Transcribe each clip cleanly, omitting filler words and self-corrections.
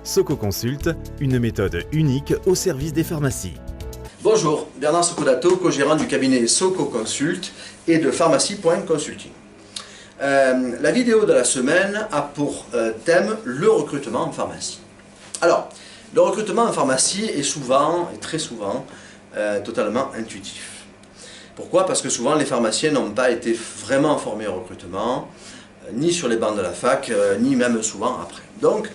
Soco Consult, une méthode unique au service des pharmacies. Bonjour, Bernard Soccodato, co-gérant du cabinet Soco Consult et de pharmacie.consulting. La vidéo de la semaine a pour thème le recrutement en pharmacie. Alors, le recrutement en pharmacie est souvent, et très souvent, totalement intuitif. Pourquoi? Parce que souvent les pharmaciens n'ont pas été vraiment formés au recrutement, ni sur les bancs de la fac, ni même souvent après. Donc,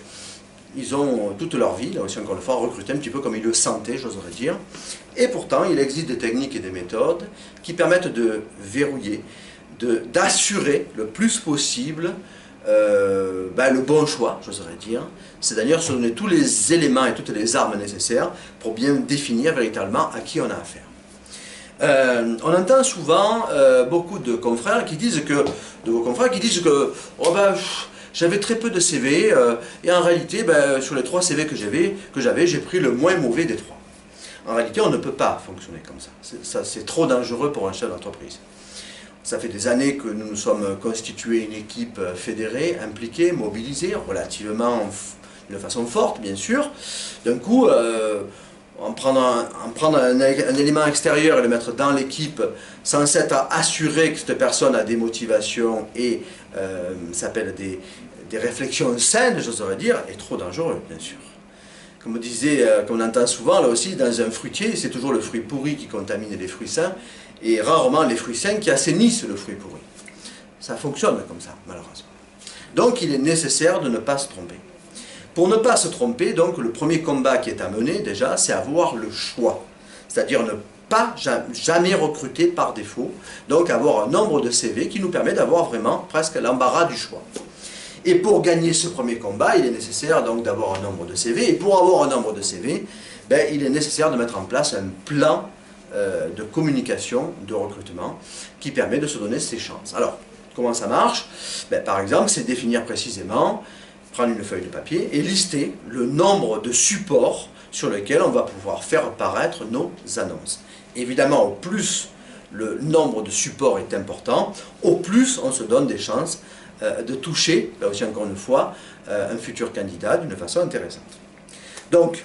ils ont toute leur vie, là aussi encore une fois, recruté un petit peu comme ils le sentaient, j'oserais dire. Et pourtant, il existe des techniques et des méthodes qui permettent de verrouiller, d'assurer le plus possible le bon choix, j'oserais dire. C'est d'ailleurs se donner tous les éléments et toutes les armes nécessaires pour bien définir véritablement à qui on a affaire. On entend souvent beaucoup de confrères qui disent que, j'avais très peu de CV et en réalité, sur les 3 CV que j'avais, j'ai pris le moins mauvais des 3. En réalité, on ne peut pas fonctionner comme ça. C'est trop dangereux pour un chef d'entreprise. Ça fait des années que nous nous sommes constitués une équipe fédérée, impliquée, mobilisée, relativement de façon forte, bien sûr. D'un coup, en prendre un élément extérieur et le mettre dans l'équipe sans s'être assuré que cette personne a des motivations et s'appelle des réflexions saines, j'oserais dire, est trop dangereux, bien sûr. Comme on entend souvent, là aussi, dans un fruitier, c'est toujours le fruit pourri qui contamine les fruits sains, et rarement les fruits sains qui assainissent le fruit pourri. Ça fonctionne comme ça, malheureusement. Donc il est nécessaire de ne pas se tromper. Pour ne pas se tromper, donc le premier combat qui est à mener, déjà, c'est avoir le choix. C'est-à-dire ne pas jamais recruter par défaut, donc avoir un nombre de CV qui nous permet d'avoir vraiment presque l'embarras du choix. Et pour gagner ce premier combat, il est nécessaire donc d'avoir un nombre de CV. Et pour avoir un nombre de CV, il est nécessaire de mettre en place un plan de communication, de recrutement, qui permet de se donner ses chances. Alors, comment ça marche? Par exemple, c'est définir précisément, prendre une feuille de papier et lister le nombre de supports sur lesquels on va pouvoir faire apparaître nos annonces. Évidemment, au plus le nombre de supports est important, au plus on se donne des chances de toucher, là aussi encore une fois, un futur candidat d'une façon intéressante. Donc,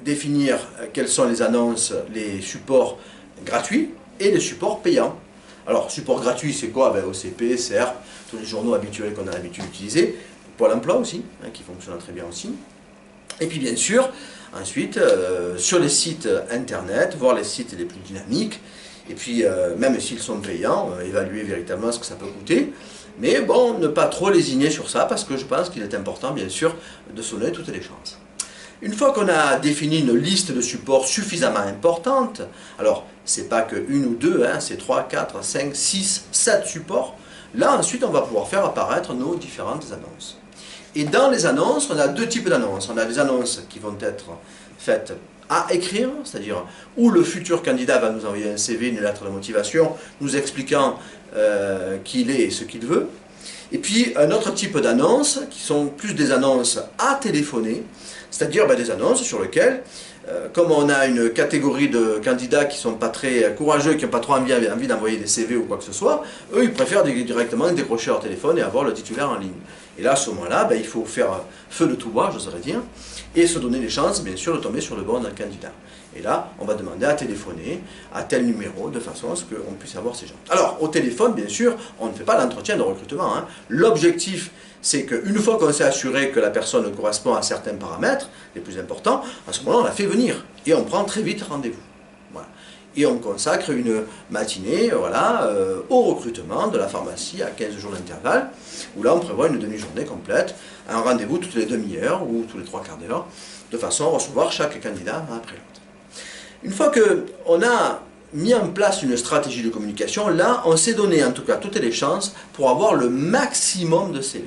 définir quelles sont les annonces, les supports gratuits et les supports payants. Alors, support gratuit, c'est quoi? OCP, CERP, tous les journaux habituels qu'on a l'habitude d'utiliser, Pôle emploi aussi, qui fonctionne très bien aussi. Et puis bien sûr, ensuite, sur les sites internet, voir les sites les plus dynamiques, et puis même s'ils sont payants, évaluer véritablement ce que ça peut coûter. Mais bon, ne pas trop lésigner sur ça, parce que je pense qu'il est important, bien sûr, de se donner toutes les chances. Une fois qu'on a défini une liste de supports suffisamment importante, alors, c'est pas que 1 ou 2, c'est 3, 4, 5, 6, 7 supports, là, ensuite, on va pouvoir faire apparaître nos différentes annonces. Et dans les annonces, on a 2 types d'annonces. On a des annonces qui vont être faites à écrire, c'est-à-dire où le futur candidat va nous envoyer un CV, une lettre de motivation, nous expliquant qui il est et ce qu'il veut. Et puis un autre type d'annonces, qui sont plus des annonces à téléphoner, c'est-à-dire des annonces sur lesquelles, comme on a une catégorie de candidats qui ne sont pas très courageux, qui n'ont pas trop envie d'envoyer des CV ou quoi que ce soit, eux ils préfèrent directement décrocher leur téléphone et avoir le titulaire en ligne. Et là, à ce moment-là, il faut faire feu de tout bois, j'oserais dire, et se donner les chances, bien sûr, de tomber sur le bon candidat. Et là, on va demander à téléphoner à tel numéro, de façon à ce qu'on puisse avoir ces gens. Alors, au téléphone, bien sûr, on ne fait pas d'entretien de recrutement. L'objectif, c'est qu'une fois qu'on s'est assuré que la personne correspond à certains paramètres, les plus importants, à ce moment-là, on la fait venir. Et on prend très vite rendez-vous. Voilà. Et on consacre une matinée au recrutement de la pharmacie à 15 jours d'intervalle, où là on prévoit une demi-journée complète, un rendez-vous toutes les demi-heures ou tous les 3 quarts d'heure, de façon à recevoir chaque candidat un après l'autre. Une fois qu'on a mis en place une stratégie de communication, là on s'est donné en tout cas toutes les chances pour avoir le maximum de CV.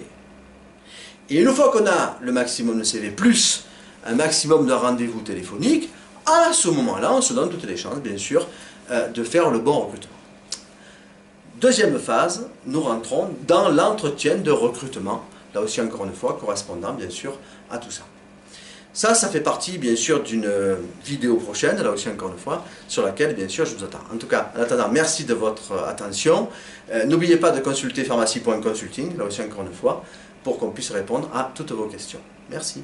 Et une fois qu'on a le maximum de CV plus un maximum de rendez-vous téléphoniques, à ce moment-là, on se donne toutes les chances, bien sûr, de faire le bon recrutement. Deuxième phase, nous rentrons dans l'entretien de recrutement, là aussi encore une fois, correspondant bien sûr à tout ça. Ça fait partie bien sûr d'une vidéo prochaine, là aussi encore une fois, sur laquelle bien sûr je vous attends. En tout cas, en attendant, merci de votre attention. N'oubliez pas de consulter pharmacie.consulting, là aussi encore une fois, pour qu'on puisse répondre à toutes vos questions. Merci.